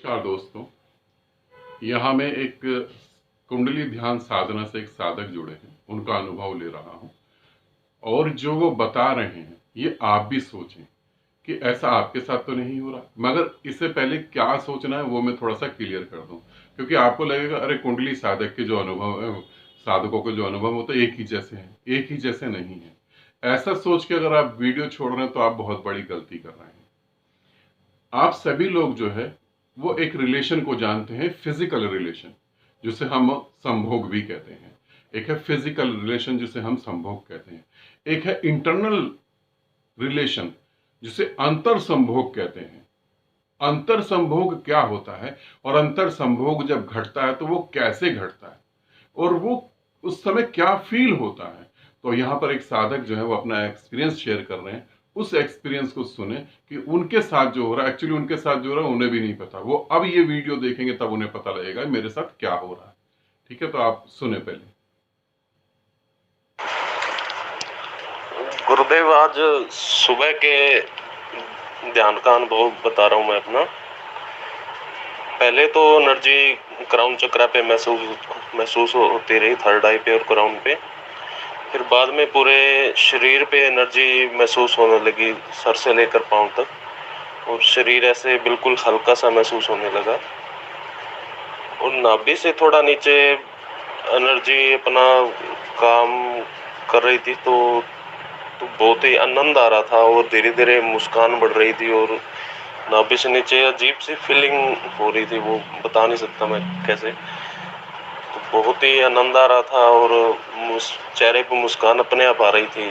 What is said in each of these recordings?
नमस्कार दोस्तों। यहाँ मैं एक कुंडली ध्यान साधना से एक साधक जुड़े हैं, उनका अनुभव ले रहा हूँ और जो वो बता रहे हैं ये आप भी सोचें कि ऐसा आपके साथ तो नहीं हो रहा। मगर इससे पहले क्या सोचना है वो मैं थोड़ा सा क्लियर कर दूं, क्योंकि आपको लगेगा अरे कुंडली साधक के जो अनुभव है, साधकों के जो अनुभव होते हैं एक ही जैसे हैं। एक ही जैसे नहीं है। ऐसा सोच के अगर आप वीडियो छोड़ रहे हैं तो आप बहुत बड़ी गलती कर रहे हैं। आप सभी लोग जो है वो एक रिलेशन को जानते हैं, फिजिकल रिलेशन जिसे हम संभोग भी कहते हैं। एक है फिजिकल रिलेशन जिसे हम संभोग कहते हैं, एक है इंटरनल रिलेशन जिसे अंतर संभोग कहते हैं। अंतर संभोग क्या होता है और अंतर संभोग जब घटता है तो वो कैसे घटता है और वो उस समय क्या फील होता है। तो यहाँ पर एक साधक जो है वो अपना एक्सपीरियंस शेयर कर रहे हैं। उस एक्सपीरियंस को सुने कि उनके साथ जो हो रहा है, एक्चुअली उनके साथ जो हो रहा है उन्हें भी नहीं पता। वो अब ये वीडियो देखेंगे तब उन्हें पता लगेगा मेरे साथ क्या हो रहा है। ठीक है, तो आप सुने पहले। गुरुदेव, आज सुबह के ध्यान का अनुभव बता रहा हूँ मैं अपना। पहले तो एनर्जी क्राउन चक्रा पे महसूस होती रही, थर्ड आई पे और क्राउन पे। फिर बाद में पूरे शरीर पे एनर्जी महसूस होने लगी, सर से लेकर पांव तक, और शरीर ऐसे बिल्कुल हल्का सा महसूस होने लगा। और नाभि से थोड़ा नीचे एनर्जी अपना काम कर रही थी, तो बहुत ही आनंद आ रहा था और धीरे धीरे मुस्कान बढ़ रही थी और नाभि से नीचे अजीब सी फीलिंग हो रही थी, वो बता नहीं सकता मैं कैसे। तो बहुत ही आनंद आ रहा था और चेहरे पे मुस्कान अपने आप आ रही थी।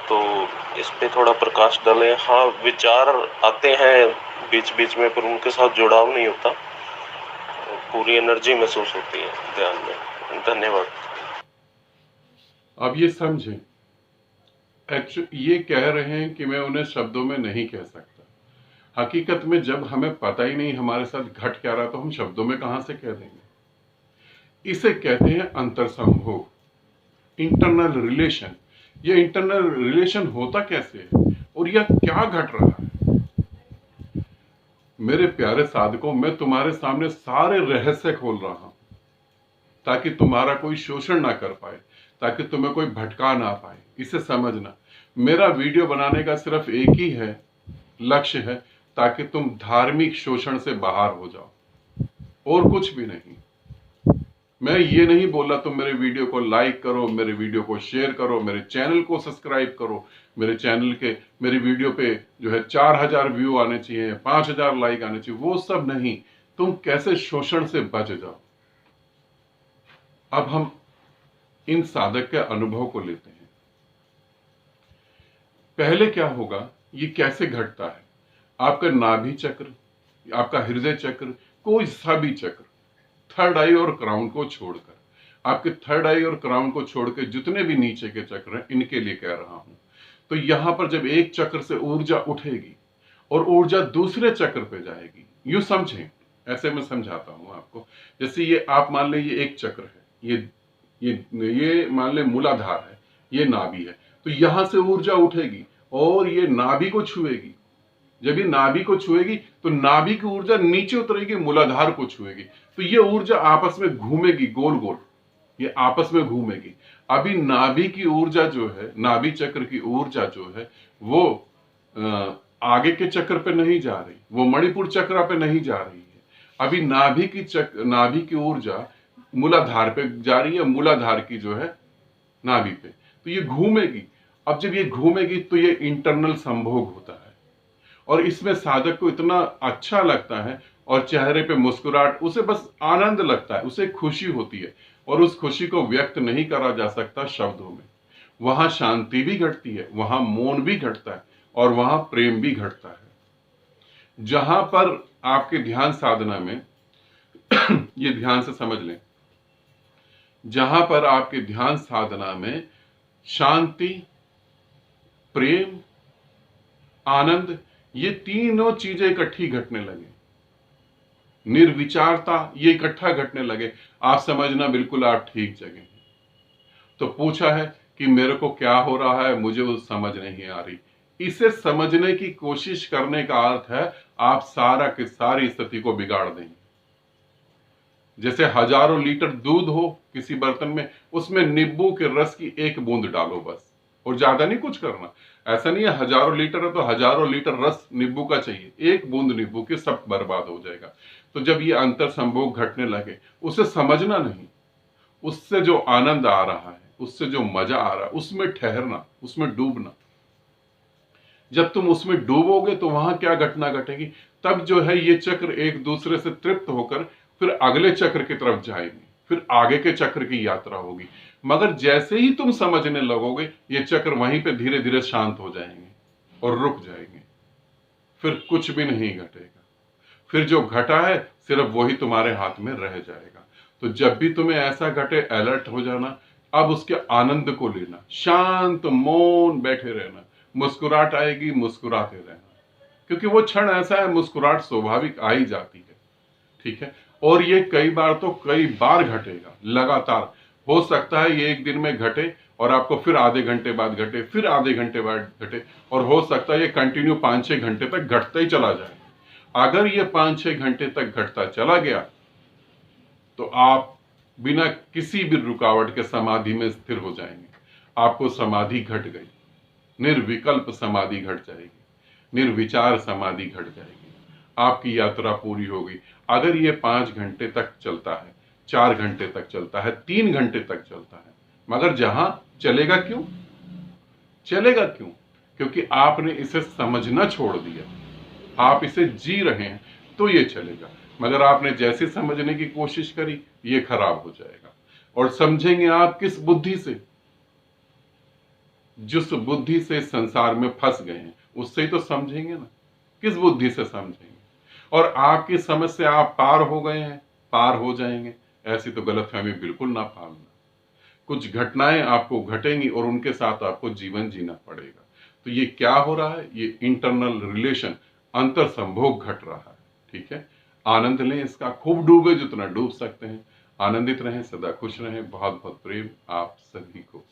तो इस पे थोड़ा प्रकाश डालें। हाँ, विचार आते हैं बीच बीच में, पर उनके साथ जुड़ाव नहीं होता, पूरी एनर्जी महसूस होती है ध्यान में। धन्यवाद। अब ये समझें, एक्चुअली ये कह रहे हैं कि मैं उन्हें शब्दों में नहीं कह सकता। हकीकत में जब हमें पता ही नहीं हमारे साथ घट क्या रहा तो हम शब्दों में कहां से कह देंगे। इसे कहते हैं अंतर संभोग, इंटरनल रिलेशन। ये इंटरनल रिलेशन होता कैसे है और यह क्या घट रहा है। मेरे प्यारे साधकों, मैं तुम्हारे सामने सारे रहस्य खोल रहा हूं ताकि तुम्हारा कोई शोषण ना कर पाए, ताकि तुम्हें कोई भटका ना पाए। इसे समझना, मेरा वीडियो बनाने का सिर्फ एक ही है लक्ष्य है, ताकि तुम धार्मिक शोषण से बाहर हो जाओ, और कुछ भी नहीं। मैं ये नहीं बोला तुम मेरे वीडियो को लाइक करो, मेरे वीडियो को शेयर करो, मेरे चैनल को सब्सक्राइब करो, मेरे चैनल के मेरी वीडियो पे जो है 4000 व्यू आने चाहिए, 5000 लाइक आने चाहिए, वो सब नहीं। तुम कैसे शोषण से बच जाओ। अब हम इन साधक के अनुभव को लेते हैं। पहले क्या होगा, ये कैसे घटता है। आपका नाभि चक्र, आपका हृदय चक्र, कोई सा भी चक्र, थर्ड आई और क्राउन को छोड़कर, आपके थर्ड आई और क्राउन को छोड़कर जितने भी नीचे के चक्र हैं इनके लिए कह रहा हूं। तो यहां पर जब एक चक्र से ऊर्जा उठेगी और ऊर्जा दूसरे चक्र पे जाएगी, यूं समझें, ऐसे मैं समझाता हूं आपको। जैसे ये आप मान ले ये एक चक्र है, ये मान ले मूलाधार है, ये नाभि है। तो यहां से ऊर्जा उठेगी और ये नाभि को छुएगी। जब ये नाभि को छुएगी तो नाभि की ऊर्जा नीचे उतरेगी, मूलाधार को छुएगी। तो ये ऊर्जा आपस में घूमेगी, गोल गोल ये आपस में घूमेगी। अभी नाभि की ऊर्जा जो है, नाभि चक्र की ऊर्जा जो है वो आगे के चक्र पे नहीं जा रही, वो मणिपुर चक्र पे नहीं जा रही है। अभी नाभि की ऊर्जा मूलाधार पे जा रही है, मूलाधार की जो है नाभि पे। तो ये घूमेगी। अब जब ये घूमेगी तो ये इंटरनल संभोग होता है और इसमें साधक को इतना अच्छा लगता है और चेहरे पे मुस्कुराहट, उसे बस आनंद लगता है, उसे खुशी होती है और उस खुशी को व्यक्त नहीं करा जा सकता शब्दों में। वहां शांति भी घटती है, वहां मौन भी घटता है और वहां प्रेम भी घटता है। जहां पर आपके ध्यान साधना में ये ध्यान से समझ लें, जहां पर आपके ध्यान साधना में शांति, प्रेम, आनंद, ये तीनों चीजें इकट्ठी घटने लगे, निर्विचारता ये इकट्ठा घटने लगे, आप समझना बिल्कुल आप ठीक जगह हैं। तो पूछा है कि मेरे को क्या हो रहा है, मुझे वो समझ नहीं आ रही। इसे समझने की कोशिश करने का अर्थ है आप सारा की सारी स्थिति को बिगाड़ देंगे। जैसे हजारों लीटर दूध हो किसी बर्तन में, उसमें नींबू के रस की एक बूंद डालो बस, और ज्यादा नहीं कुछ करना। ऐसा नहीं है हजारों लीटर है तो हजारों लीटर रस नींबू का चाहिए, एक बूंद नींबू की सब बर्बाद हो जाएगा। तो जब ये अंतर संभोग घटने लगे, उसे समझना नहीं, उससे जो आनंद आ रहा है, उससे जो मजा आ रहा है, उसमें ठहरना, उसमें डूबना। जब तुम उसमें डूबोगे तो वहां क्या घटना घटेगी, तब जो है ये चक्र एक दूसरे से तृप्त होकर फिर अगले चक्र की तरफ जाएंगे, फिर आगे के चक्र की यात्रा होगी। मगर जैसे ही तुम समझने लगोगे, ये चक्र वहीं पे धीरे धीरे शांत हो जाएंगे और रुक जाएंगे, फिर कुछ भी नहीं घटेगा। फिर जो घटा है सिर्फ वही तुम्हारे हाथ में रह जाएगा। तो जब भी तुम्हें ऐसा घटे, अलर्ट हो जाना, अब उसके आनंद को लेना, शांत मौन बैठे रहना, मुस्कुराहट आएगी मुस्कुराते रहना, क्योंकि वो क्षण ऐसा है, मुस्कुराहट स्वाभाविक आ ही जाती है। ठीक है, और ये कई बार तो कई बार घटेगा लगातार। हो सकता है ये एक दिन में घटे और आपको फिर आधे घंटे बाद घटे, फिर आधे घंटे बाद घटे, और हो सकता है ये कंटिन्यू 5-6 घंटे तक घटता ही चला जाए। अगर ये 5-6 घंटे तक घटता चला गया तो आप बिना किसी भी रुकावट के समाधि में स्थिर हो जाएंगे। आपको समाधि घट गई, निर्विकल्प समाधि घट जाएगी, निर्विचार समाधि घट जाएगी, आपकी यात्रा पूरी होगी। अगर ये 5 घंटे तक चलता है, 4 घंटे तक चलता है, 3 घंटे तक चलता है, मगर जहां चलेगा क्यों, चलेगा क्यों? क्योंकि आपने इसे समझना छोड़ दिया, आप इसे जी रहे हैं तो ये चलेगा। मगर आपने जैसे समझने की कोशिश करी, ये खराब हो जाएगा। और समझेंगे आप किस बुद्धि से? जिस बुद्धि से संसार में फंस गए हैं उससे ही तो समझेंगे ना, किस बुद्धि से समझेंगे? और आपकी समझ से आप पार हो गए हैं, पार हो जाएंगे, ऐसी तो गलतफहमी बिल्कुल ना पालना। कुछ घटनाएं आपको घटेंगी और उनके साथ आपको जीवन जीना पड़ेगा। तो ये क्या हो रहा है, ये इंटरनल रिलेशन, अंतर संभोग घट रहा है। ठीक है, आनंद लें इसका, खूब डूबे जितना डूब सकते हैं। आनंदित रहें, सदा खुश रहें। बहुत बहुत प्रेम आप सभी को।